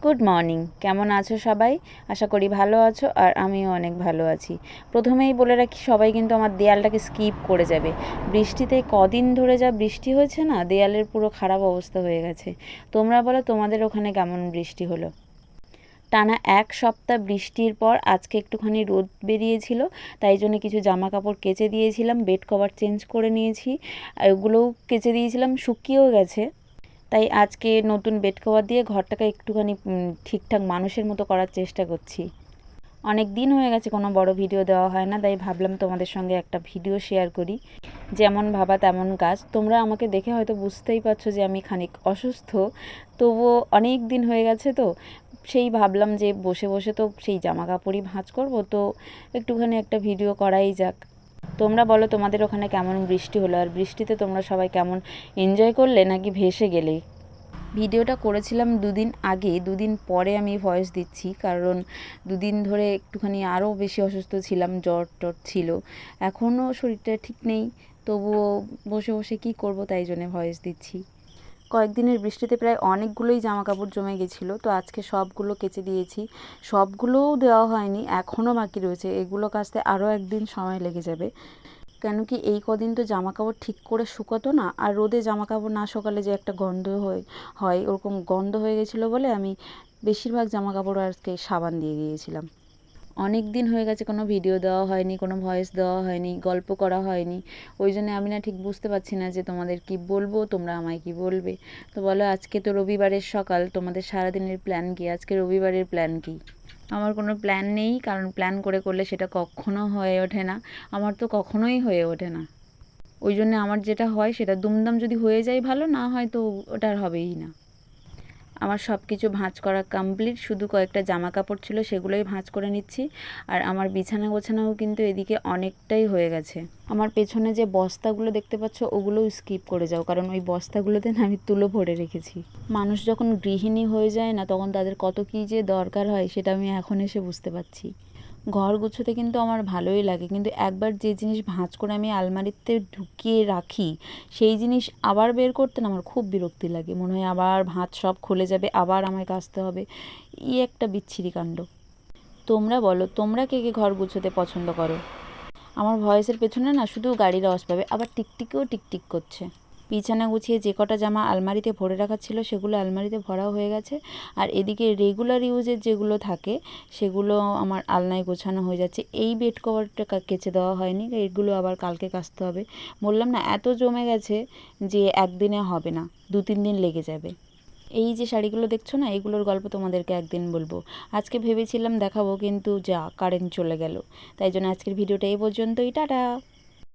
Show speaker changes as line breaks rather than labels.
Good morning, কেমন আছো সবাই? আশা করি ভালো আছো, আর আমিও অনেক ভালো আছি। প্রথমেই বলে রাখি, সবাই কিন্তু আমার দেয়ালটাকে স্কিপ করে যাবে। বৃষ্টিতে কদিন ধরে যা বৃষ্টি হয়েছে না, দেয়ালের পুরো খারাপ অবস্থা হয়ে গেছে। তোমরা বলো, তোমাদের ওখানে কেমন বৃষ্টি হলো? টানা 1 সপ্তাহ বৃষ্টির পর আজকে একটুখানি রোদ বেরিয়েছিল, তাই জন্য কিছু জামা কাপড় কেচে দিয়েছিলাম, বেড কভার চেঞ্জ করে নিয়েছি, ওগুলোও কেচে দিয়েছিলাম, শুকিয়েও গেছে। তাই আজকে নতুন বেড কভার দিয়ে ঘরটাকে একটুখানি ঠিকঠাক মানুষের মতো করার চেষ্টা করছি। অনেক দিন হয়ে গেছে কোনো বড় ভিডিও দেওয়া হয় না, তাই ভাবলাম তোমাদের সঙ্গে একটা ভিডিও শেয়ার করি। যেমন ভাবা তেমন কাজ। তোমরা আমাকে দেখে হয়তো বুঝতেই পারছো যে আমি খানিক অসুস্থ, তবুও অনেক দিন হয়ে গেছে, তো সেই ভাবলাম যে বসে বসে তো সেই জামা কাপড়ই ভাঁজ করবো, তো একটুখানি একটা ভিডিও করাই যাক। তোমরা বলো, তোমাদের ওখানে কেমন বৃষ্টি হলো, আর বৃষ্টিতে তোমরা সবাই কেমন এনজয় করলে নাকি ভেসে গেলে? ভিডিওটা করেছিলাম 2 দিন আগে, 2 দিন পরে আমি ভয়েস দিচ্ছি, কারণ 2 দিন ধরে একটুখানি আরও বেশি অসুস্থ ছিলাম, জ্বর টর ছিল। এখনও শরীরটা ঠিক নেই, তবুও বসে বসে কী করব, তাই জন্যে ভয়েস দিচ্ছি। কয়েকদিনের বৃষ্টিতে প্রায় অনেকগুলোই জামা কাপড় জমে গেছিলো, তো আজকে সবগুলো কেচে দিয়েছি। সবগুলোও দেওয়া হয়নি, এখনও বাকি রয়েছে, এগুলো কাচতে আরও একদিন সময় লেগে যাবে। কেন কি, এই কদিন তো জামা কাপড় ঠিক করে শুকোতো না, আর রোদে জামা কাপড় না শুকালে যে একটা গন্ধ হয় ওরকম গন্ধ হয়ে গেছিলো বলে আমি বেশিরভাগ জামা কাপড় আজকে সাবান দিয়ে গিয়েছিলাম। অনেক দিন হয়ে গেছে কোনো ভিডিও দেওয়া হয়নি, কোনো ভয়েস দেওয়া হয়নি, গল্প করা হয়নি। ওই জন্য আমি না ঠিক বুঝতে পারছি না যে তোমাদের কি বলবো, তোমরা আমায় কি বলবে। তো বলো, আজকে তো রবিবারের সকাল, তোমাদের সারাদিনের প্ল্যান কি? আজকে রবিবারের প্ল্যান কি? আমার কোনো প্ল্যান নেই, কারণ প্ল্যান করলে সেটা কখনো হয়ে ওঠে না। আমার তো কখনোই হয়ে ওঠে না। ওই জন্য আমার যেটা হয় সেটা দুমদাম যদি হয়ে যায় ভালো, না হয় তো ওটা আর হবেই না। আমার সব কিছু ভাঁজ করা কমপ্লিট, শুধু কয়েকটা জামা কাপড় ছিল, সেগুলোই ভাঁজ করে নিচ্ছি। আর আমার বিছানা গোছানোও কিন্তু এদিকে অনেকটাই হয়ে গেছে। আমার পেছনে যে বস্তাগুলো দেখতে পাচ্ছ, ওগুলোও স্কিপ করে যাও, কারণ ওই বস্তাগুলোতে না আমি তুলো ভরে রেখেছি। মানুষ যখন গৃহিণী হয়ে যায় না, তখন তাদের কত কী যে দরকার হয়, সেটা আমি এখন এসে বুঝতে পারছি। ঘর গুছোতে কিন্তু আমার ভালোই লাগে, কিন্তু একবার যে জিনিস ভাঁজ করে আমি আলমারিতে ঢুকিয়ে রাখি, সেই জিনিস আবার বের করতে না আমার খুব বিরক্তি লাগে। মনে হয় আবার ভাঁজ সব খুলে যাবে, আবার আমায় কাচতে হবে। একটা বিচ্ছিরি কাণ্ড। তোমরা বলো, তোমরা কে কে ঘর গুছোতে পছন্দ করো? আমার ভয়েসের পেছনে না শুধু গাড়ির আওয়াজ পাবে, আবার টিকটিকেও টিকটিক করছে। বিছানা গুছিয়ে যে কটা জামা আলমারিতে ভরে রাখা ছিল, সেগুলো আলমারিতে ভরাও হয়ে গেছে। আর এদিকে রেগুলার ইউজের যেগুলো থাকে, সেগুলো আমার আলনায় গোছানো হয়ে যাচ্ছে। এই বেড কভারটা কেচে দেওয়া হয়নি, এগুলো আবার কালকে কাচতে হবে। বললাম না, এত জমে গেছে যে একদিনে হবে না, 2-3 দিন লেগে যাবে। এই যে শাড়িগুলো দেখছো না, এগুলোর গল্প তোমাদেরকে একদিন বলবো। আজকে ভেবেছিলাম দেখাবো, কিন্তু যা কারেন্ট চলে গেল। তাই জন্য আজকের ভিডিওটা এই পর্যন্তই, টাটা।